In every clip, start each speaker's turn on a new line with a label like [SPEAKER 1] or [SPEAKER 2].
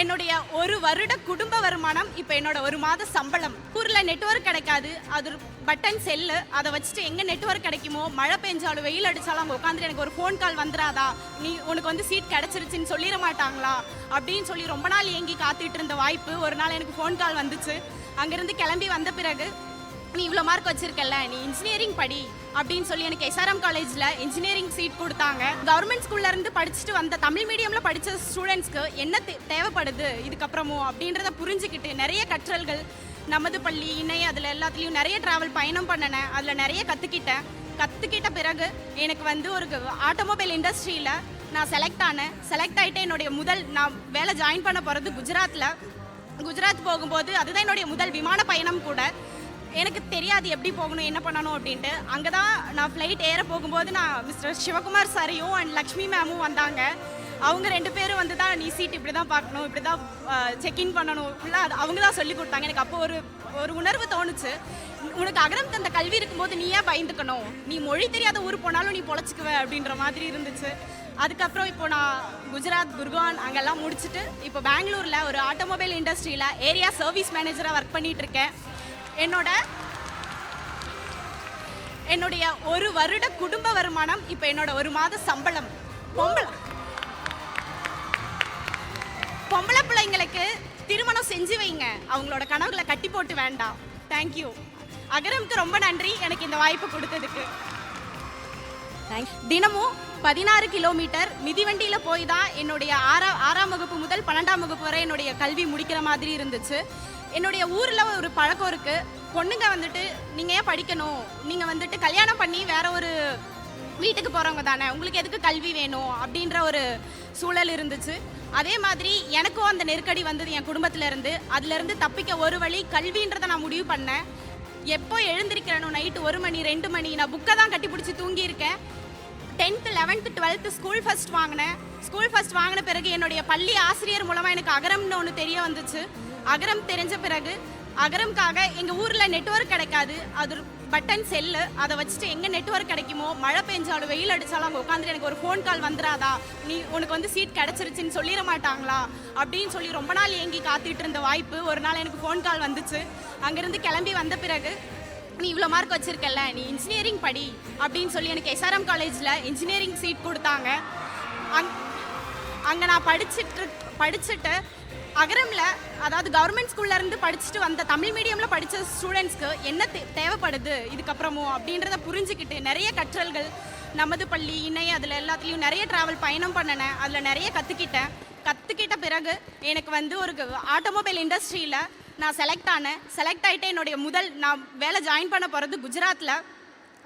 [SPEAKER 1] என்னுடைய ஒரு வருட குடும்ப வருமானம் இப்போ என்னோட ஒரு மாத சம்பளம். ஊரில் நெட்வொர்க் கிடைக்காது, அது பட்டன் செல்லு, அதை வச்சுட்டு எங்கே நெட்வொர்க் கிடைக்குமோ, மழை பெஞ்சாலும் வெயில் அடித்தாலும் அங்கே உட்காந்துட்டு எனக்கு ஒரு ஃபோன் கால் வந்துடாதா, நீ உனக்கு வந்து சீட் கிடச்சிருச்சுன்னு சொல்லிட மாட்டாங்களா அப்படின்னு சொல்லி ரொம்ப நாள் ஏங்கி காத்துட்டு இருந்த வாய்ப்பு ஒரு நாள் எனக்கு ஃபோன் கால் வந்துச்சு. அங்கேருந்து கிளம்பி வந்த பிறகு நீ இவ்வளோ மார்க் வச்சிருக்கல, நீ இன்ஜினியரிங் படி அப்படின்னு சொல்லி எனக்கு எஸ்ஆர்எம் காலேஜில் இன்ஜினியரிங் சீட் கொடுத்தாங்க. கவர்மெண்ட் ஸ்கூல்லேருந்து படிச்சுட்டு வந்த தமிழ் மீடியமில் படித்த ஸ்டூடெண்ட்ஸ்க்கு என்ன தேவைப்படுது இதுக்கப்புறமும் அப்படின்றத புரிஞ்சுக்கிட்டு நிறைய கற்றல்கள் நமது பள்ளி இணைய அதில் எல்லாத்துலேயும் நிறைய ட்ராவல் பயணம் பண்ணினேன். அதில் நிறைய கற்றுக்கிட்ட பிறகு எனக்கு வந்து ஒரு ஆட்டோமொபைல் இண்டஸ்ட்ரியில் நான் செலக்ட் ஆகிட்டு என்னுடைய நான் வேலை ஜாயின் பண்ண போகிறது குஜராத் போகும்போது அதுதான் என்னுடைய முதல் விமான பயணம் கூட. எனக்கு தெரியாது எப்படி போகணும் என்ன பண்ணணும் அப்படின்ட்டு. அங்கே தான் நான் ஃப்ளைட் ஏற போகும்போது நான் மிஸ்டர் சிவகுமார் சாரையும் அண்ட் லக்ஷ்மி மேமும் வந்தாங்க. அவங்க 2 பேரும் வந்து தான் நீ சீட் இப்படி தான் பார்க்கணும், இப்படி தான் செக்இன் பண்ணணும், ஃபுல்லாக அவங்க தான் சொல்லி கொடுத்தாங்க. எனக்கு அப்போ ஒரு உணர்வு தோணுச்சு, உனக்கு அகரம் தந்த கல்வி இருக்கும்போது நீ ஏன் பயந்துக்கணும், நீ மொழி தெரியாத ஊர் போனாலும் நீ பொழைச்சிக்குவ அப்படின்ற மாதிரி இருந்துச்சு. அதுக்கப்புறம் இப்போ நான் குஜராத் குர்கான் அங்கெல்லாம் முடிச்சுட்டு இப்போ பெங்களூரில் ஒரு ஆட்டோமொபைல் இண்டஸ்ட்ரியில் ஏரியா சர்வீஸ் மேனேஜராக ஒர்க் பண்ணிகிட்டு இருக்கேன். என்னுடைய ஒரு வருட குடும்ப வருமானம் இப்போ என்னோட ஒரு மாத சம்பளம். பொம்பளை பிள்ளைங்களுக்கு திருமணம் செஞ்சு வைங்க, அவங்களோட கனவுகளை கட்டி போட்டு வேண்டாம். தேங்க்யூ. அகரம்க்கு ரொம்ப நன்றி எனக்கு இந்த வாய்ப்பு கொடுத்ததுக்கு. தினமும் 16 கிலோமீட்டர் மிதிவண்டியில் போய் தான் என்னுடைய 6ஆம் வகுப்பு முதல் 12ஆம் வகுப்பு வரை என்னுடைய கல்வி முடிக்கிற மாதிரி இருந்துச்சு. என்னுடைய ஊரில் ஒரு பழக்கம் இருக்குது, பொண்ணுங்க வந்துட்டு நீங்கள் ஏன் படிக்கணும், நீங்கள் வந்துட்டு கல்யாணம் பண்ணி வேற ஒரு வீட்டுக்கு போகிறவங்க தானே, உங்களுக்கு எதுக்கு கல்வி வேணும் அப்படின்ற ஒரு சூழல் இருந்துச்சு. அதே மாதிரி எனக்கும் அந்த நெருக்கடி வந்தது என் குடும்பத்திலேருந்து. அதுலேருந்து தப்பிக்க ஒரு வழி கல்வின்றதை நான் முடிவு பண்ணேன். எப்போ எழுந்திருக்கிறேனோ நைட்டு 1 மணி 2 மணி நான் புக்கை தான் கட்டி பிடிச்சி தூங்கியிருக்கேன். 10th 11th 12th school first வாங்கின பிறகு என்னுடைய பள்ளி ஆசிரியர் மூலமாக எனக்கு அகரம்னு ஒன்று தெரிய வந்துச்சு. அகரம் தெரிஞ்ச பிறகு அகரம்காக எங்கள் ஊரில் நெட்வொர்க் கிடைக்காது, அது பட்டன் செல்லு, அதை வச்சுட்டு எங்கே நெட்வொர்க் கிடைக்குமோ, மழை பெஞ்சாலும் வெயில் அடித்தாலும் அங்கே உட்காந்துட்டு எனக்கு ஒரு ஃபோன் கால் வந்துடாதா, நீ உனக்கு வந்து சீட் கிடச்சிருச்சுன்னு சொல்லிட மாட்டாங்களா அப்படின்னு சொல்லி ரொம்ப நாள் ஏங்கி காத்துட்டு இருந்த வாய்ப்பு ஒரு நாள் எனக்கு ஃபோன் கால் வந்துச்சு. அங்கேருந்து கிளம்பி வந்த பிறகு நீ இவ்வளோ மார்க் வச்சிருக்கல, நீ இன்ஜினியரிங் படி அப்படின்னு சொல்லி எனக்கு எஸ்ஆர்எம் காலேஜில் இன்ஜினியரிங் சீட் கொடுத்தாங்க. அங்கே நான் படிச்சுட்டு அகரமில் அதாவது கவர்மெண்ட் ஸ்கூல்லேருந்து படிச்சுட்டு வந்த தமிழ் மீடியமில் படித்த ஸ்டூடெண்ட்ஸ்க்கு என்ன தேவைப்படுது இதுக்கப்புறமும் அப்படின்றத புரிஞ்சுக்கிட்டு நிறைய கற்றல்கள் நமது பள்ளி இணைய அதில் எல்லாத்துலேயும் நிறைய ட்ராவல் பயணம் பண்ணினேன். அதில் நிறைய கற்றுக்கிட்ட பிறகு எனக்கு வந்து ஒரு ஆட்டோமொபைல் இண்டஸ்ட்ரியில் நான் செலக்ட் ஆகிட்டு என்னுடைய நான் வேலை ஜாயின் பண்ண போகிறது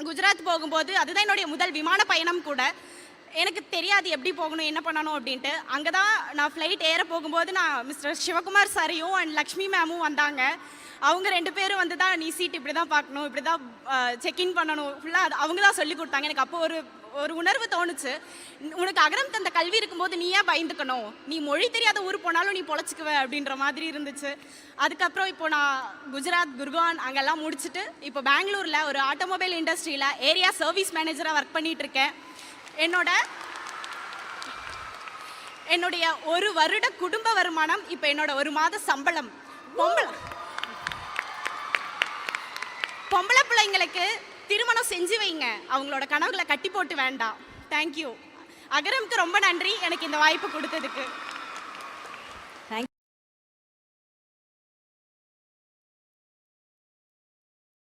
[SPEAKER 1] குஜராத் போகும்போது அதுதான் என்னுடைய முதல் விமான பயணம் கூட. எனக்கு தெரியாது எப்படி போகணும் என்ன பண்ணணும் அப்படின்ட்டு. அங்கே தான் நான் ஃப்ளைட் ஏற போகும்போது நான் மிஸ்டர் சிவகுமார் சாரையும் அண்ட் லக்ஷ்மி மேமும் வந்தாங்க. அவங்க 2 பேரும் வந்து தான் நீ சீட் இப்படி தான் பார்க்கணும், இப்படி தான் செக்இன் பண்ணணும், ஃபுல்லாக அவங்க தான் சொல்லி கொடுத்தாங்க. எனக்கு அப்போ ஒரு உணர்வு தோணுச்சு, உனக்கு அகரம் தந்த கல்வி இருக்கும்போது நீ ஏன் பயந்துக்கணும், நீ மொழி தெரியாத ஊர் போனாலும் நீ பொழைச்சிக்குவ அப்படின்ற மாதிரி இருந்துச்சு. அதுக்கப்புறம் இப்போ நான் குஜராத் குர்கான் அங்கெல்லாம் முடிச்சுட்டு இப்போ பெங்களூரில் ஒரு ஆட்டோமொபைல் இண்டஸ்ட்ரியில் ஏரியா சர்வீஸ் மேனேஜராக ஒர்க் பண்ணிகிட்டு இருக்கேன். என்னுடைய ஒரு வருட குடும்ப வருமானம் இப்போ என்னோட ஒரு மாத சம்பளம். பொம்பளை பிள்ளைங்களுக்கு திருமணம் செஞ்சு வைங்க, அவங்களோட கனவுகளை கட்டி போட்டு வேண்டாம். தேங்க்யூ. அகரம்க்கு ரொம்ப நன்றி எனக்கு இந்த வாய்ப்பு கொடுத்ததுக்கு.